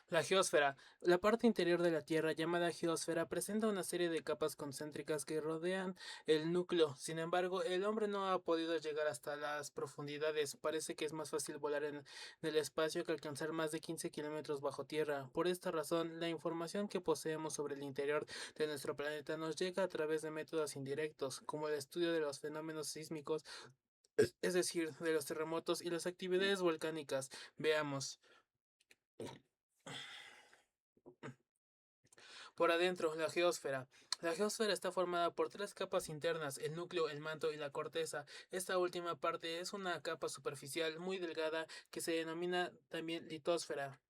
La geósfera. La parte interior de la Tierra, llamada geósfera, presenta una serie de capas concéntricas que rodean el núcleo. Sin embargo, el hombre no ha podido llegar hasta las profundidades. Parece que es más fácil volar en el espacio que alcanzar más de 15 kilómetros bajo tierra. Por esta razón, la información que poseemos sobre el interior de nuestro planeta nos llega a través de métodos indirectos, como el estudio de los fenómenos sísmicos, es decir, de los terremotos y las actividades volcánicas. Veamos. Por adentro, la geósfera. La geósfera está formada por tres capas internas, el núcleo, el manto y la corteza. Esta última parte es una capa superficial muy delgada que se denomina también litosfera.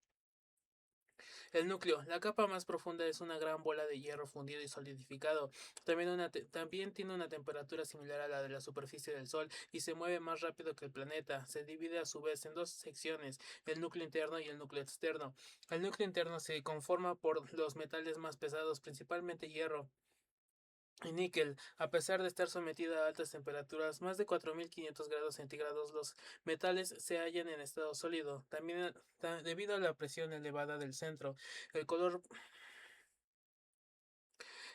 El núcleo, la capa más profunda, es una gran bola de hierro fundido y solidificado. También tiene una temperatura similar a la de la superficie del Sol y se mueve más rápido que el planeta. Se divide a su vez en dos secciones, el núcleo interno y el núcleo externo. El núcleo interno se conforma por los metales más pesados, principalmente hierro y níquel. A pesar de estar sometida a altas temperaturas, más de 4500 grados centígrados, los metales se hallan en estado sólido. También, debido a la presión elevada del centro, el color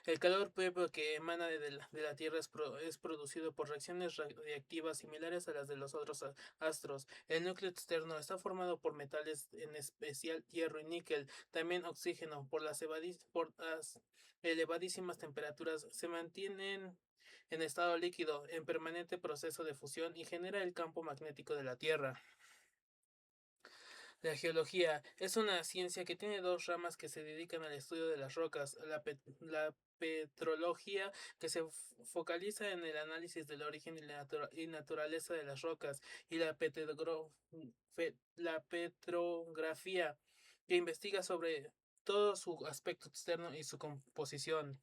el calor propio que emana de la Tierra es producido por reacciones radiactivas similares a las de los otros astros. El núcleo externo está formado por metales, en especial hierro y níquel, también oxígeno. Por las elevadísimas temperaturas se mantienen en estado líquido, en permanente proceso de fusión y genera el campo magnético de la Tierra. La geología es una ciencia que tiene dos ramas que se dedican al estudio de las rocas: la petrología, que se focaliza en el análisis del origen y naturaleza de las rocas, y la petrografía, que investiga sobre todo su aspecto externo y su composición.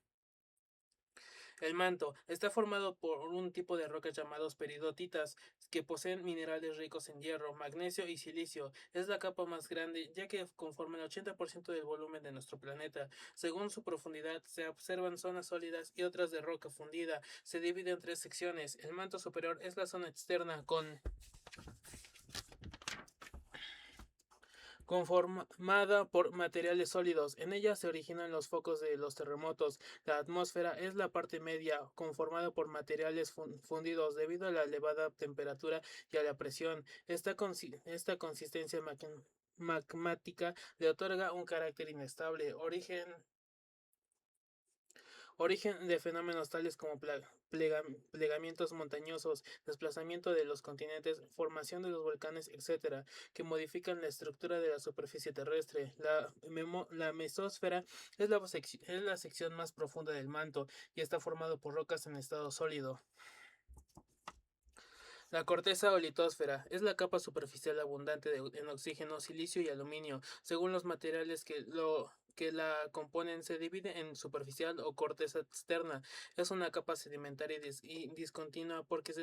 El manto está formado por un tipo de rocas llamados peridotitas, que poseen minerales ricos en hierro, magnesio y silicio. Es la capa más grande, ya que conforma el 80% del volumen de nuestro planeta. Según su profundidad, se observan zonas sólidas y otras de roca fundida. Se divide en tres secciones. El manto superior es la zona externa, conformada por materiales sólidos. En ella se originan los focos de los terremotos. La atmósfera es la parte media, conformada por materiales fundidos debido a la elevada temperatura y a la presión. Esta consistencia magmática le otorga un carácter inestable, origen de fenómenos tales como plegamientos montañosos, desplazamiento de los continentes, formación de los volcanes, etc., que modifican la estructura de la superficie terrestre. La mesósfera es la sección más profunda del manto y está formado por rocas en estado sólido. La corteza o litosfera es la capa superficial abundante en oxígeno, silicio y aluminio. Según los materiales que la componen, se divide en superficial o corteza externa. Es una capa sedimentaria y discontinua porque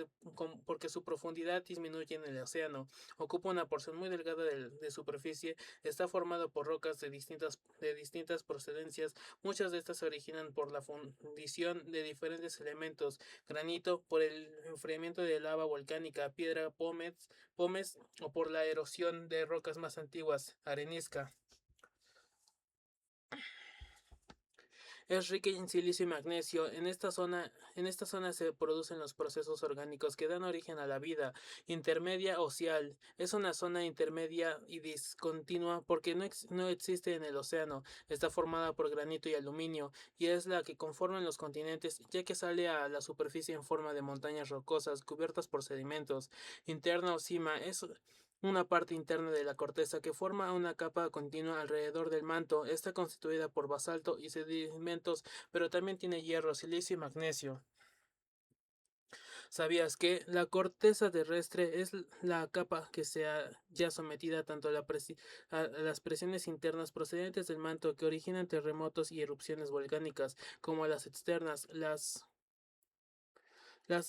su profundidad disminuye en el océano. Ocupa una porción muy delgada de superficie. Está formado por rocas de distintas procedencias. Muchas de estas se originan por la fundición de diferentes elementos: granito, por el enfriamiento de lava volcánica; piedra pómez, o por la erosión de rocas más antiguas, arenisca. Es rica en silicio y magnesio. En esta zona se producen los procesos orgánicos que dan origen a la vida. Intermedia o cial. Es una zona intermedia y discontinua porque no existe en el océano. Está formada por granito y aluminio, y es la que conforman los continentes, ya que sale a la superficie en forma de montañas rocosas cubiertas por sedimentos. Interna o cima es una parte interna de la corteza que forma una capa continua alrededor del manto. Está constituida por basalto y sedimentos, pero también tiene hierro, silicio y magnesio. ¿Sabías que la corteza terrestre es la capa que se ya sometida tanto a las presiones internas procedentes del manto, que originan terremotos y erupciones volcánicas, como a las externas, las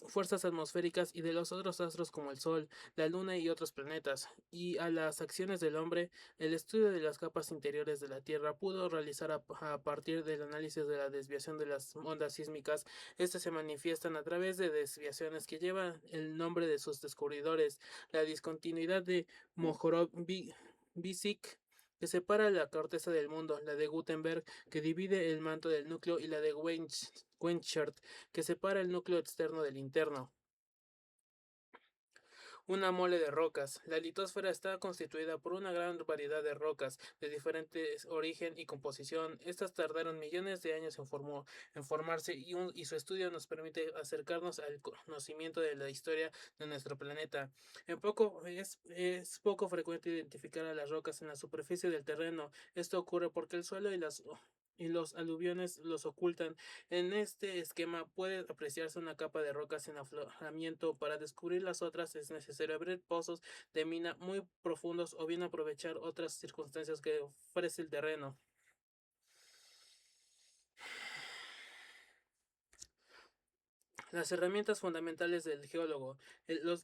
fuerzas atmosféricas y de los otros astros como el Sol, la Luna y otros planetas, y a las acciones del hombre? El estudio de las capas interiores de la Tierra pudo realizar a partir del análisis de la desviación de las ondas sísmicas. Estas se manifiestan a través de desviaciones que llevan el nombre de sus descubridores: la discontinuidad de Mohorovičić que separa la corteza del mundo, la de Gutenberg, que divide el manto del núcleo, y la de Weinert, que separa el núcleo externo del interno. Una mole de rocas. La litosfera está constituida por una gran variedad de rocas de diferentes origen y composición. Estas tardaron millones de años en formarse, y su estudio nos permite acercarnos al conocimiento de la historia de nuestro planeta. Es poco frecuente identificar a las rocas en la superficie del terreno. Esto ocurre porque el suelo y los aluviones los ocultan. En este esquema puede apreciarse una capa de rocas en afloramiento. Para descubrir las otras es necesario abrir pozos de mina muy profundos o bien aprovechar otras circunstancias que ofrece el terreno. Las herramientas fundamentales del geólogo.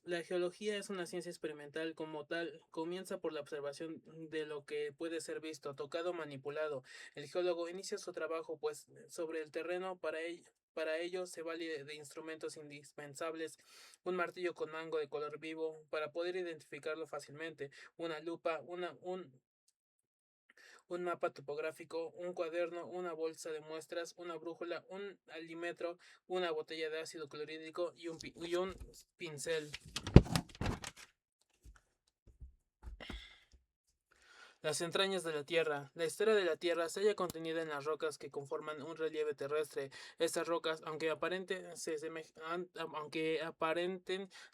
La geología es una ciencia experimental. Como tal, comienza por la observación de lo que puede ser visto, tocado, manipulado. El geólogo inicia su trabajo pues sobre el terreno. Para ello se vale de instrumentos indispensables: un martillo con mango de color vivo para poder identificarlo fácilmente, una lupa, un mapa topográfico, un cuaderno, una bolsa de muestras, una brújula, un alímetro, una botella de ácido clorhídrico y un pincel. Las entrañas de la Tierra. La historia de la Tierra se halla contenida en las rocas que conforman un relieve terrestre. Estas rocas, aunque aparenten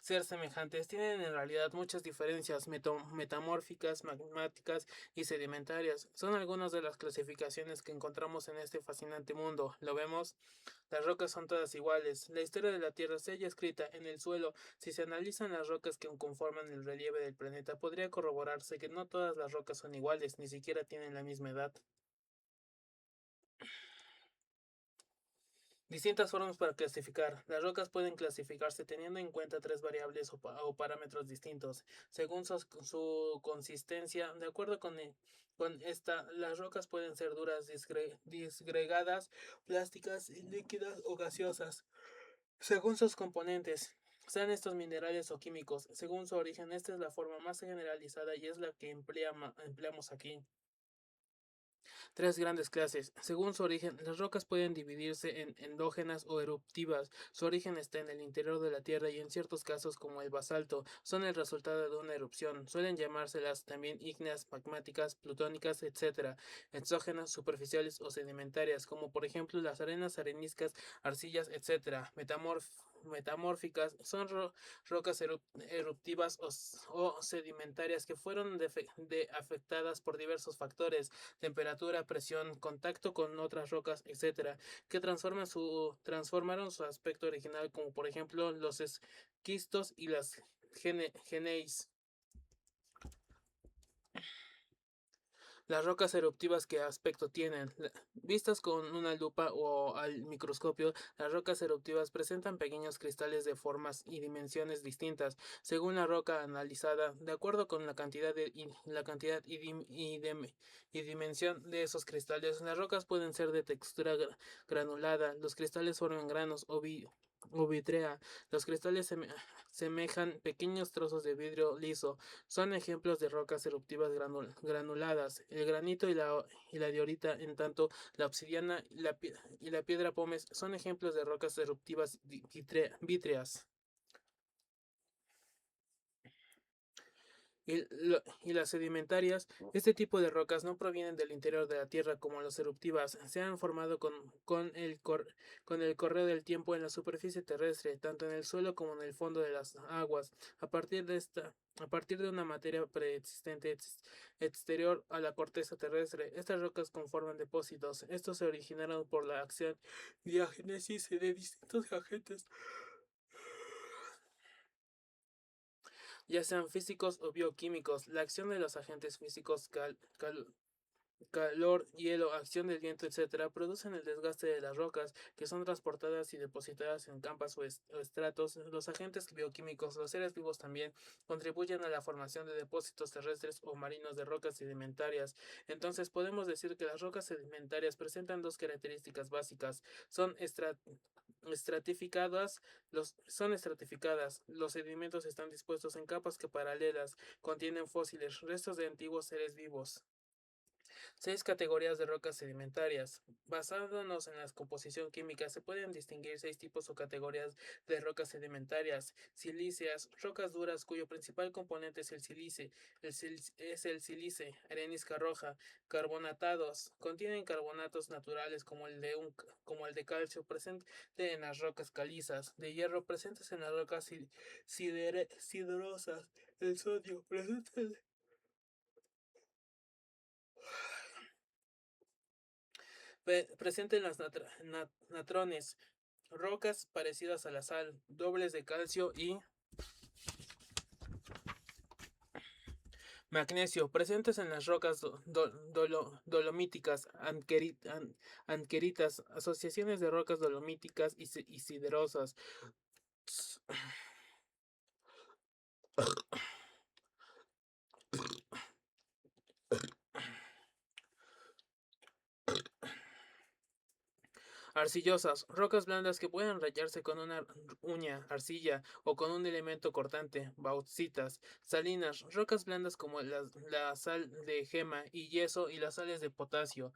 ser semejantes, tienen en realidad muchas diferencias metamórficas, magmáticas y sedimentarias. Son algunas de las clasificaciones que encontramos en este fascinante mundo. ¿Lo vemos? Las rocas son todas iguales. La historia de la Tierra se halla escrita en el suelo. Si se analizan las rocas que conforman el relieve del planeta, podría corroborarse que no todas las rocas son iguales, ni siquiera tienen la misma edad. Distintas formas para clasificar. Las rocas pueden clasificarse teniendo en cuenta tres variables o parámetros distintos, según su consistencia. De acuerdo con esta, las rocas pueden ser duras, disgregadas, plásticas, líquidas o gaseosas, según sus componentes, sean estos minerales o químicos. Según su origen, esta es la forma más generalizada y es la que empleamos aquí. Tres grandes clases. Según su origen, las rocas pueden dividirse en endógenas o eruptivas. Su origen está en el interior de la Tierra y en ciertos casos, como el basalto, son el resultado de una erupción. Suelen llamárselas también ígneas, magmáticas, plutónicas, etc. Exógenas, superficiales o sedimentarias, como por ejemplo las arenas, areniscas, arcillas, etc. Metamórficas son rocas eruptivas o sedimentarias que fueron afectadas por diversos factores: temperatura, presión, contacto con otras rocas, etc., que transformaron su aspecto original, como por ejemplo los esquistos y las gneis. Las rocas eruptivas, ¿qué aspecto tienen? Vistas con una lupa o al microscopio, las rocas eruptivas presentan pequeños cristales de formas y dimensiones distintas según la roca analizada. De acuerdo con la cantidad y dimensión de esos cristales, las rocas pueden ser de textura granulada. Los cristales forman granos o vitrea. Los cristales semejan pequeños trozos de vidrio liso. Son ejemplos de rocas eruptivas granuladas. El granito y la diorita, en tanto, la obsidiana y la piedra pómez son ejemplos de rocas eruptivas vítreas. Y las sedimentarias. Este tipo de rocas no provienen del interior de la Tierra como las eruptivas. Se han formado con el correr del tiempo en la superficie terrestre, tanto en el suelo como en el fondo de las aguas, a partir de una materia preexistente exterior a la corteza terrestre. Estas rocas conforman depósitos. Estos se originaron por la acción diagénesis de distintos agentes, ya sean físicos o bioquímicos. La acción de los agentes físicos, calor, hielo, acción del viento, etc., producen el desgaste de las rocas, que son transportadas y depositadas en campas o estratos. Los agentes bioquímicos, los seres vivos también, contribuyen a la formación de depósitos terrestres o marinos de rocas sedimentarias. Entonces podemos decir que las rocas sedimentarias presentan dos características básicas: son estratificadas. Los sedimentos están dispuestos en capas que paralelas, contienen fósiles, restos de antiguos seres vivos. 6 categorías de rocas sedimentarias. Basándonos en la composición química, se pueden distinguir 6 tipos o categorías de rocas sedimentarias. Silíceas, rocas duras cuyo principal componente es el sílice. Es el sílice, arenisca roja. Carbonatados, contienen carbonatos naturales como el de calcio presente en las rocas calizas, de hierro presentes en las rocas siderosas, el sodio presente en las natrones, rocas parecidas a la sal, dobles de calcio y magnesio, presentes en las rocas dolomíticas, anqueritas, asociaciones de rocas dolomíticas y siderosas. Arcillosas, rocas blandas que pueden rayarse con una uña, arcilla o con un elemento cortante, bauxitas. Salinas, rocas blandas como la sal de gema y yeso y las sales de potasio.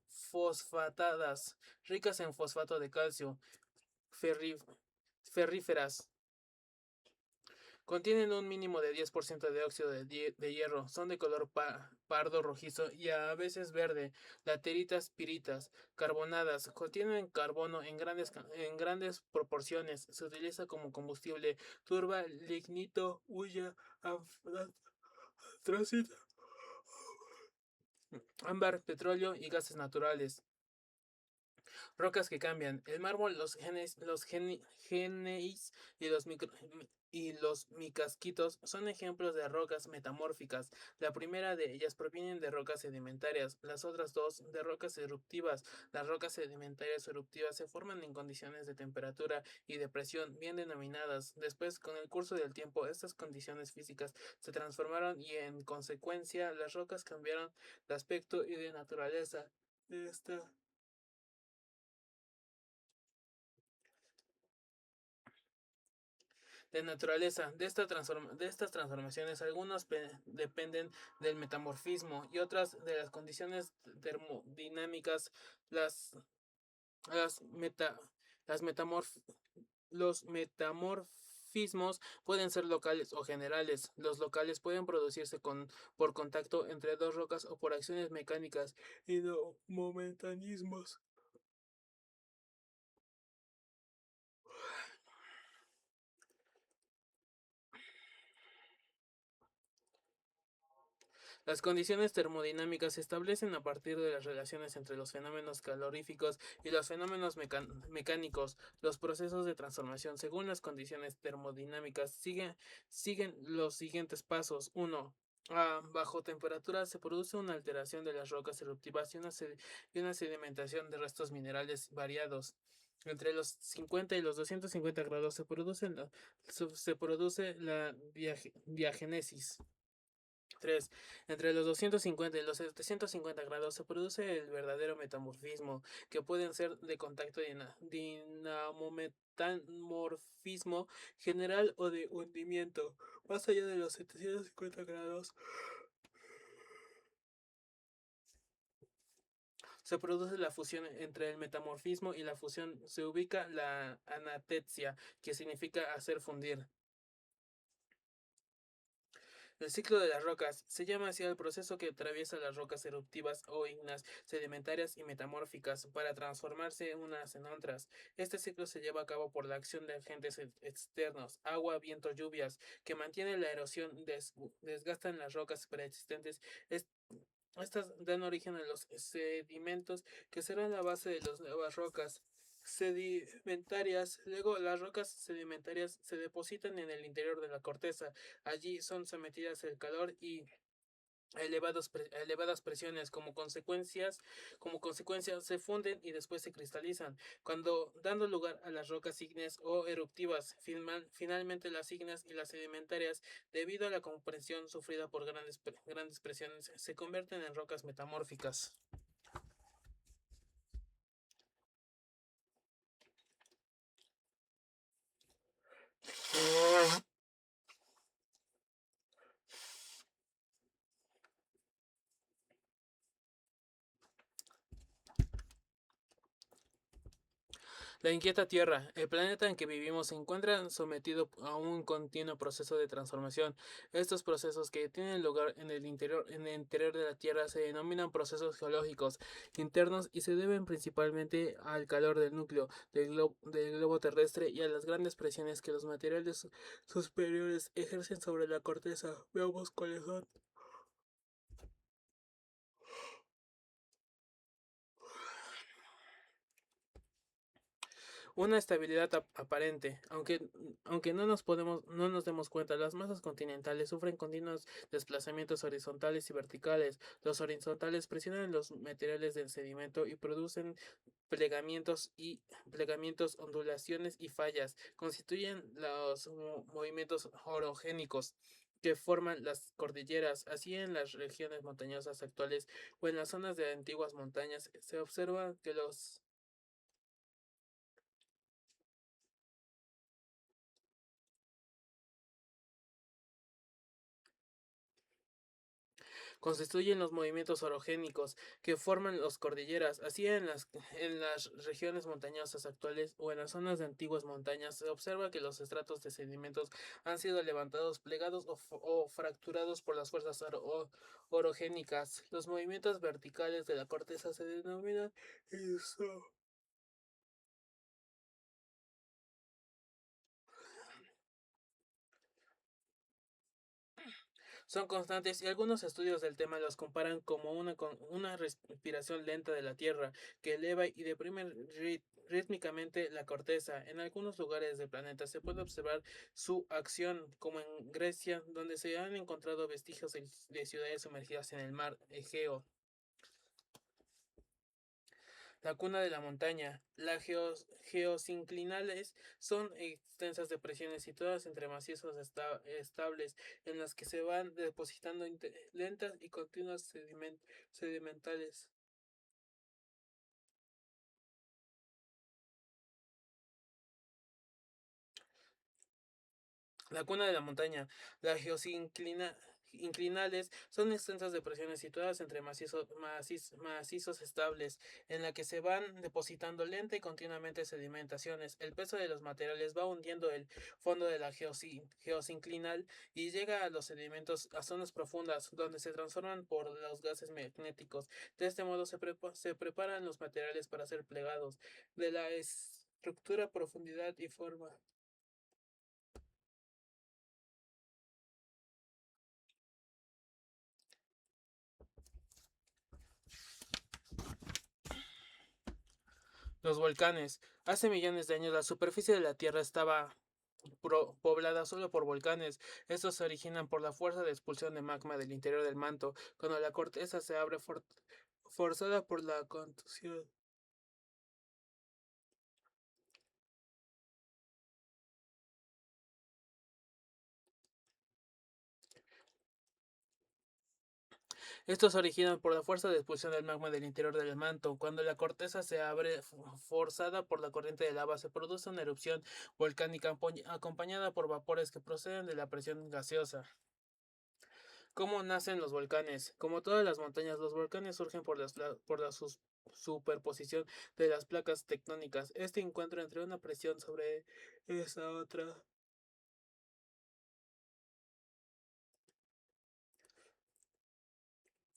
Fosfatadas, ricas en fosfato de calcio. Ferríferas, contienen un mínimo de 10% de óxido de hierro, son de color pardo rojizo y a veces verde. Lateritas piritas, carbonadas, contienen carbono en grandes proporciones, se utiliza como combustible. Turba, lignito, hulla, antracita, ámbar, petróleo y gases naturales. Rocas que cambian. El mármol, gneis y los micasquitos son ejemplos de rocas metamórficas. La primera de ellas provienen de rocas sedimentarias, las otras dos de rocas eruptivas. Las rocas sedimentarias eruptivas se forman en condiciones de temperatura y de presión bien denominadas. Después, con el curso del tiempo, estas condiciones físicas se transformaron y en consecuencia las rocas cambiaron de aspecto y de naturaleza. Esta de naturaleza. De estas transformaciones, algunas dependen del metamorfismo y otras de las condiciones termodinámicas. Las, las, meta, las los metamorfismos pueden ser locales o generales. Los locales pueden producirse por contacto entre dos rocas o por acciones mecánicas y no momentanismos. Las condiciones termodinámicas se establecen a partir de las relaciones entre los fenómenos caloríficos y los fenómenos mecánicos. Los procesos de transformación, según las condiciones termodinámicas, siguen los siguientes pasos. 1. Bajo temperatura se produce una alteración de las rocas eruptivas y una sedimentación de restos minerales variados. Entre los 50 y los 250 grados se produce la diagénesis. 3. Entre los 250 y los 750 grados se produce el verdadero metamorfismo, que pueden ser de contacto dinamometamorfismo general o de hundimiento. Más allá de los 750 grados se produce la fusión entre el metamorfismo y la fusión. Se ubica la anatetsia, que significa hacer fundir. El ciclo de las rocas se llama así al proceso que atraviesa las rocas eruptivas o ígneas, sedimentarias y metamórficas para transformarse unas en otras. Este ciclo se lleva a cabo por la acción de agentes externos, agua, viento, lluvias, que mantienen la erosión, desgastan las rocas preexistentes. Estas dan origen a los sedimentos que serán la base de las nuevas rocas sedimentarias. Luego, las rocas sedimentarias se depositan en el interior de la corteza. Allí son sometidas al calor y a elevadas presiones. Como consecuencia se funden y después se cristalizan, cuando dando lugar a las rocas ígneas o eruptivas. Finalmente, las ígneas y las sedimentarias, debido a la compresión sufrida por grandes presiones, se convierten en rocas metamórficas. La inquieta Tierra, el planeta en que vivimos, se encuentra sometido a un continuo proceso de transformación. Estos procesos que tienen lugar en el interior de la Tierra se denominan procesos geológicos internos y se deben principalmente al calor del núcleo del globo terrestre y a las grandes presiones que los materiales superiores ejercen sobre la corteza. Veamos cuáles son. Una estabilidad aparente, aunque no nos demos cuenta, las masas continentales sufren continuos desplazamientos horizontales y verticales. Los horizontales presionan los materiales del sedimento y producen plegamientos, ondulaciones y fallas. Constituyen los movimientos orogénicos que forman las cordilleras. Así, en las regiones montañosas actuales o en las zonas de antiguas montañas se observa que los constituyen los movimientos orogénicos que forman las cordilleras. Así, en las regiones montañosas actuales o en las zonas de antiguas montañas se observa que los estratos de sedimentos han sido levantados, plegados o fracturados por las fuerzas orogénicas. Los movimientos verticales de la corteza se denominan iso- Son constantes y algunos estudios del tema los comparan como una respiración lenta de la Tierra que eleva y deprime rítmicamente la corteza. En algunos lugares del planeta se puede observar su acción, como en Grecia, donde se han encontrado vestigios de ciudades sumergidas en el mar Egeo. La cuna de la montaña. Las geosinclinales son extensas depresiones situadas entre macizos estables en las que se van depositando lentas y continuas sedimentales. La cuna de la montaña. Las geosinclinales son extensas depresiones situadas entre macizos estables, en la que se van depositando lenta y continuamente sedimentaciones. El peso de los materiales va hundiendo el fondo de la geosinclinal y llega a los sedimentos a zonas profundas, donde se transforman por los gases magnéticos. De este modo se preparan los materiales para ser plegados. De la estructura, profundidad y forma. Los volcanes. Hace millones de años la superficie de la Tierra estaba poblada solo por volcanes. Estos se originan por la fuerza de expulsión de magma del interior del manto, cuando la corteza se abre forzada por la contusión. Estos se originan por la fuerza de expulsión del magma del interior del manto. Cuando la corteza se abre forzada por la corriente de lava, se produce una erupción volcánica acompañada por vapores que proceden de la presión gaseosa. ¿Cómo nacen los volcanes? Como todas las montañas, los volcanes surgen por la superposición de las placas tectónicas. Este encuentro entre una presión sobre esa otra.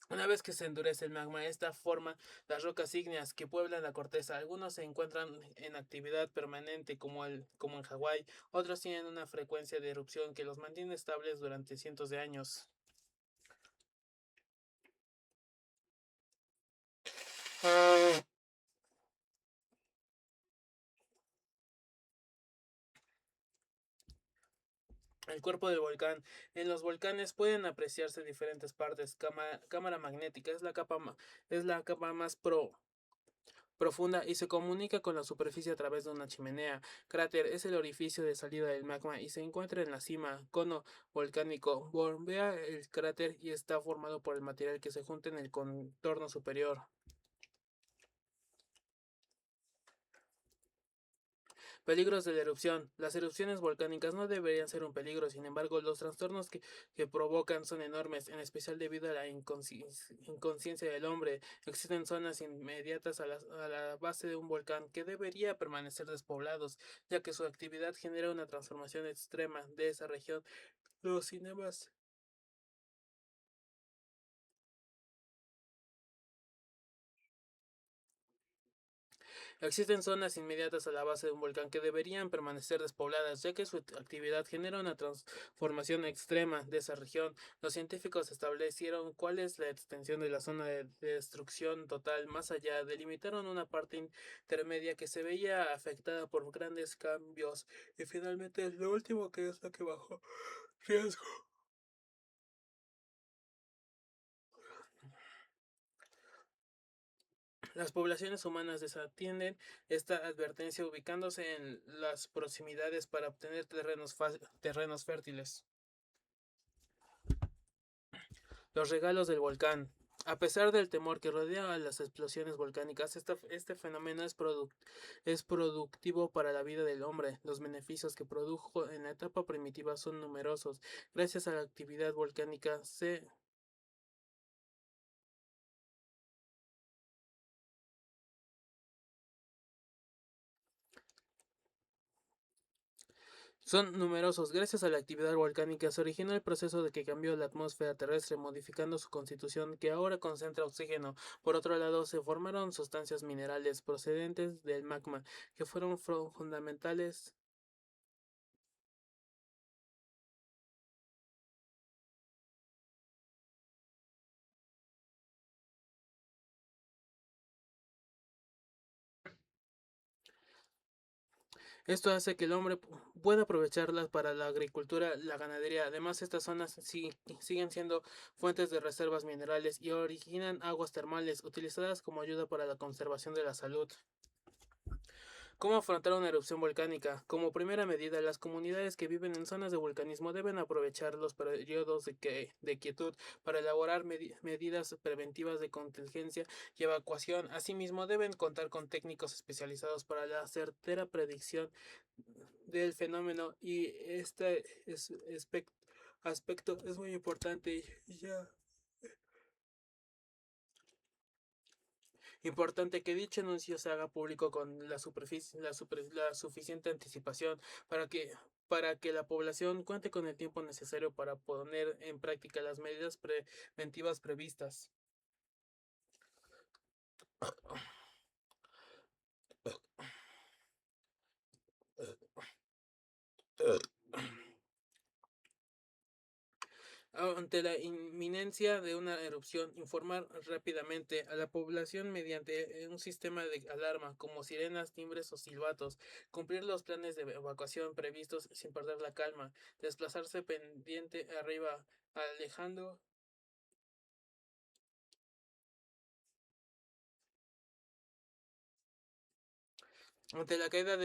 Una vez que se endurece el magma, esta forma las rocas ígneas que pueblan la corteza. Algunos se encuentran en actividad permanente, como en Hawái. Otros tienen una frecuencia de erupción que los mantiene estables durante cientos de años. El cuerpo del volcán. En los volcanes pueden apreciarse diferentes partes. Cámara magnética es la capa más profunda y se comunica con la superficie a través de una chimenea. Cráter es el orificio de salida del magma y se encuentra en la cima. Cono volcánico. Bombea el cráter y está formado por el material que se junta en el contorno superior. Peligros de la erupción. Las erupciones volcánicas no deberían ser un peligro, sin embargo, los trastornos que provocan son enormes, en especial debido a la inconsciencia del hombre. Existen zonas inmediatas a la base de un volcán que debería permanecer despoblados, ya que su actividad genera una transformación extrema de esa región. Los cinemas Existen zonas inmediatas a la base de un volcán que deberían permanecer despobladas, ya que su actividad genera una transformación extrema de esa región. Los científicos establecieron cuál es la extensión de la zona de destrucción total más allá, delimitaron una parte intermedia que se veía afectada por grandes cambios y finalmente lo último que es lo que bajó riesgo. Las poblaciones humanas desatienden esta advertencia ubicándose en las proximidades para obtener terrenos fértiles. Los regalos del volcán. A pesar del temor que rodea a las explosiones volcánicas, este fenómeno es productivo para la vida del hombre. Los beneficios que produjo en la etapa primitiva son numerosos. Gracias a la actividad volcánica son numerosos. Gracias a la actividad volcánica se originó el proceso de que cambió la atmósfera terrestre, modificando su constitución, que ahora concentra oxígeno. Por otro lado, se formaron sustancias minerales procedentes del magma, que fueron fundamentales. Esto hace que el hombre pueda aprovecharlas para la agricultura, la ganadería. Además, estas zonas siguen siendo fuentes de reservas minerales y originan aguas termales utilizadas como ayuda para la conservación de la salud. ¿Cómo afrontar una erupción volcánica? Como primera medida, las comunidades que viven en zonas de vulcanismo deben aprovechar los periodos de quietud para elaborar medidas preventivas de contingencia y evacuación. Asimismo, deben contar con técnicos especializados para la certera predicción del fenómeno y aspecto es muy importante. Ya. Importante que dicho anuncio se haga público con la suficiente anticipación para para que la población cuente con el tiempo necesario para poner en práctica las medidas preventivas previstas. Ante la inminencia de una erupción, informar rápidamente a la población mediante un sistema de alarma como sirenas, timbres o silbatos, cumplir los planes de evacuación previstos sin perder la calma, desplazarse pendiente arriba, alejando. Ante la caída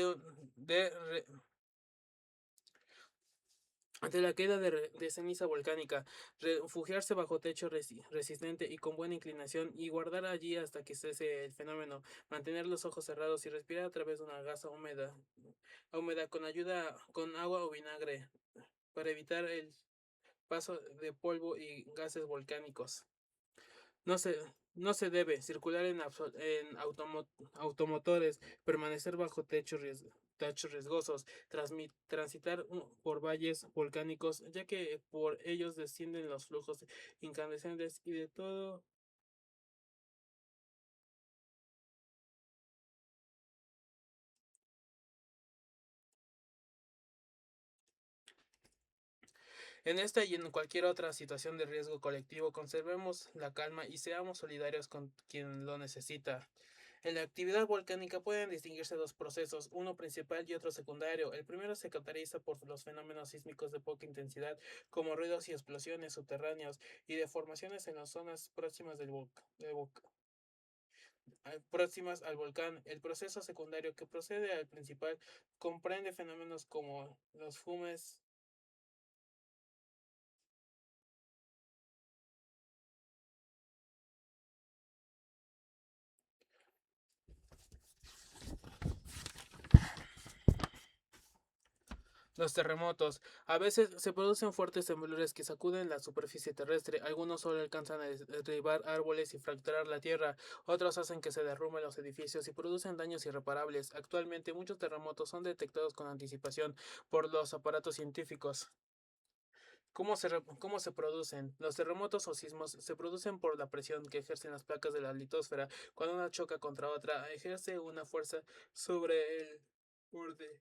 ante la queda de ceniza volcánica, refugiarse bajo techo resistente y con buena inclinación y guardar allí hasta que cese el fenómeno, mantener los ojos cerrados y respirar a través de una gasa húmeda con agua o vinagre para evitar el paso de polvo y gases volcánicos. No se, no se debe circular en automotores, permanecer bajo techos riesgosos, transitar por valles volcánicos, ya que por ellos descienden los flujos incandescentes y de todo. En esta y en cualquier otra situación de riesgo colectivo, conservemos la calma y seamos solidarios con quien lo necesita. En la actividad volcánica pueden distinguirse dos procesos, uno principal y otro secundario. El primero se caracteriza por los fenómenos sísmicos de poca intensidad, como ruidos y explosiones subterráneos y deformaciones en las zonas próximas al volcán. El proceso secundario que procede al principal comprende fenómenos como los fumes. Los terremotos. A veces se producen fuertes temblores que sacuden la superficie terrestre. Algunos solo alcanzan a derribar árboles y fracturar la tierra. Otros hacen que se derrumben los edificios y producen daños irreparables. Actualmente muchos terremotos son detectados con anticipación por los aparatos científicos. ¿Cómo se producen? Los terremotos o sismos se producen por la presión que ejercen las placas de la litosfera. Cuando una choca contra otra, ejerce una fuerza sobre el borde.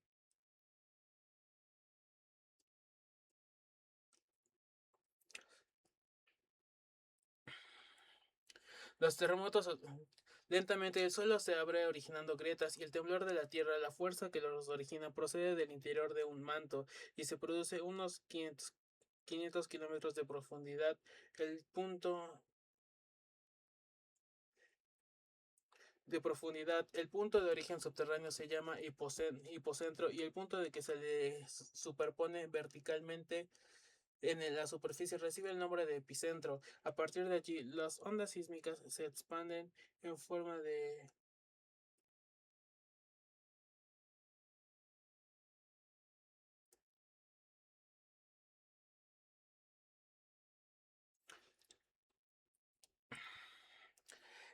Los terremotos lentamente el suelo se abre originando grietas y el temblor de la tierra, la fuerza que los origina procede del interior de un manto y se produce unos 500 kilómetros de profundidad. El punto el punto de origen subterráneo se llama hipocentro y el punto de que se le superpone verticalmente en la superficie recibe el nombre de epicentro. A partir de allí, las ondas sísmicas se expanden en forma de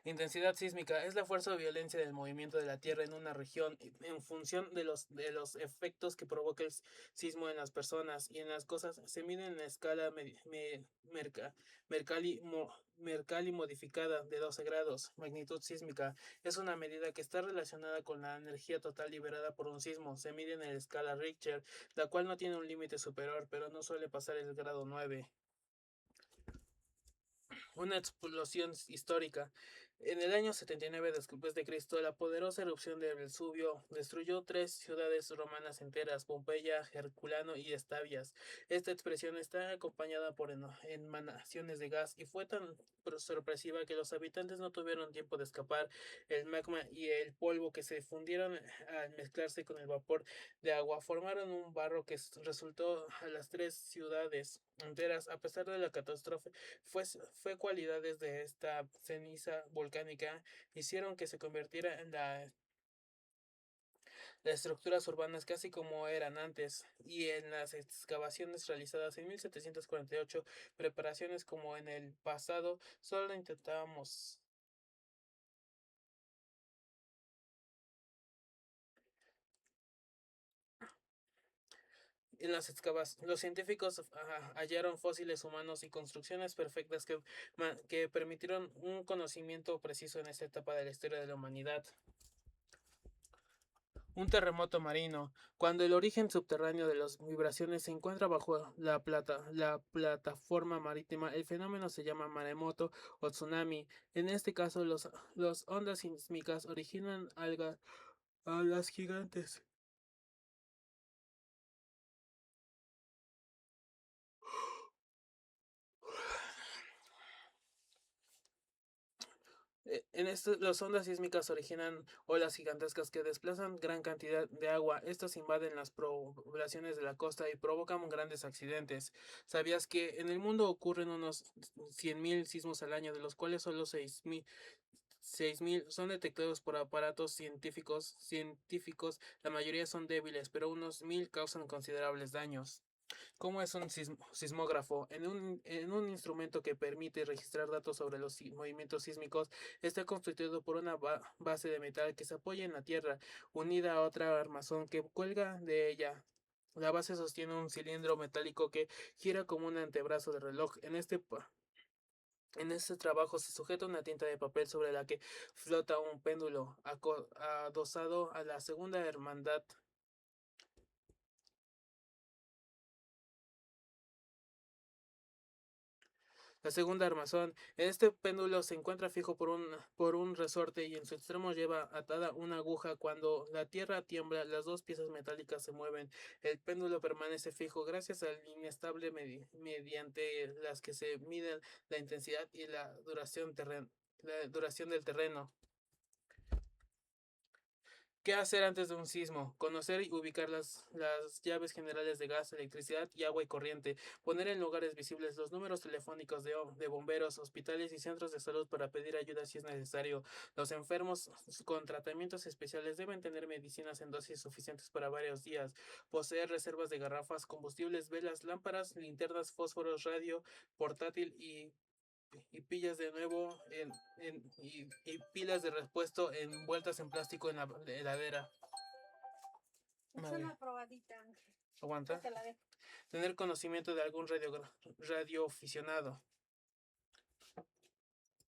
intensidad sísmica es la fuerza o violencia del movimiento de la Tierra en una región en función de los efectos que provoca el sismo en las personas y en las cosas. Se mide en la escala Mercalli, Mercalli modificada de 12 grados. Magnitud sísmica es una medida que está relacionada con la energía total liberada por un sismo. Se mide en la escala Richter, la cual no tiene un límite superior, pero no suele pasar el grado 9. Una explosión histórica. En el año 79 después de Cristo, la poderosa erupción de Vesubio destruyó tres ciudades romanas enteras, Pompeya, Herculano y Estavias. Esta expresión está acompañada por emanaciones de gas y fue tan sorpresiva que los habitantes no tuvieron tiempo de escapar. El magma y el polvo que se fundieron al mezclarse con el vapor de agua formaron un barro que resultó a las tres ciudades enteras. A pesar de la catástrofe, fue cualidades de esta ceniza volcánica hicieron que se convirtiera en las estructuras urbanas casi como eran antes, y en las excavaciones realizadas en 1748, preparaciones como en el pasado, solo intentábamos. En las excavaciones, los científicos hallaron fósiles humanos y construcciones perfectas que permitieron un conocimiento preciso en esta etapa de la historia de la humanidad. Un terremoto marino. Cuando el origen subterráneo de las vibraciones se encuentra bajo la plataforma marítima, el fenómeno se llama maremoto o tsunami. En este caso, los ondas sísmicas originan alas gigantes. En esto, las ondas sísmicas originan olas gigantescas que desplazan gran cantidad de agua. Estas invaden las poblaciones de la costa y provocan grandes accidentes. ¿Sabías que en el mundo ocurren unos 100.000 sismos al año, de los cuales solo 6.000 son detectados por aparatos científicos? La mayoría son débiles, pero unos 1.000 causan considerables daños? ¿Cómo es un sismógrafo? En un instrumento que permite registrar datos sobre los movimientos sísmicos, está constituido por una base de metal que se apoya en la tierra, unida a otra armazón que cuelga de ella. La base sostiene un cilindro metálico que gira como un antebrazo de reloj. En este trabajo se sujeta una tinta de papel sobre la que flota un péndulo adosado a la segunda hermandad. La segunda armazón. Este péndulo se encuentra fijo por un resorte y en su extremo lleva atada una aguja. Cuando la tierra tiembla, las dos piezas metálicas se mueven. El péndulo permanece fijo gracias al inestable mediante las que se miden la intensidad y la duración del terreno. ¿Qué hacer antes de un sismo? Conocer y ubicar las llaves generales de gas, electricidad y agua y corriente. Poner en lugares visibles los números telefónicos de bomberos, hospitales y centros de salud para pedir ayuda si es necesario. Los enfermos con tratamientos especiales deben tener medicinas en dosis suficientes para varios días. Poseer reservas de garrafas, combustibles, velas, lámparas, linternas, fósforos, radio, portátil y pillas de nuevo y pilas de repuesto envueltas en plástico en la heladera. Es Vale. una probadita, Ángel. Aguanta. Ya te la dejo. Tener conocimiento de algún radioaficionado.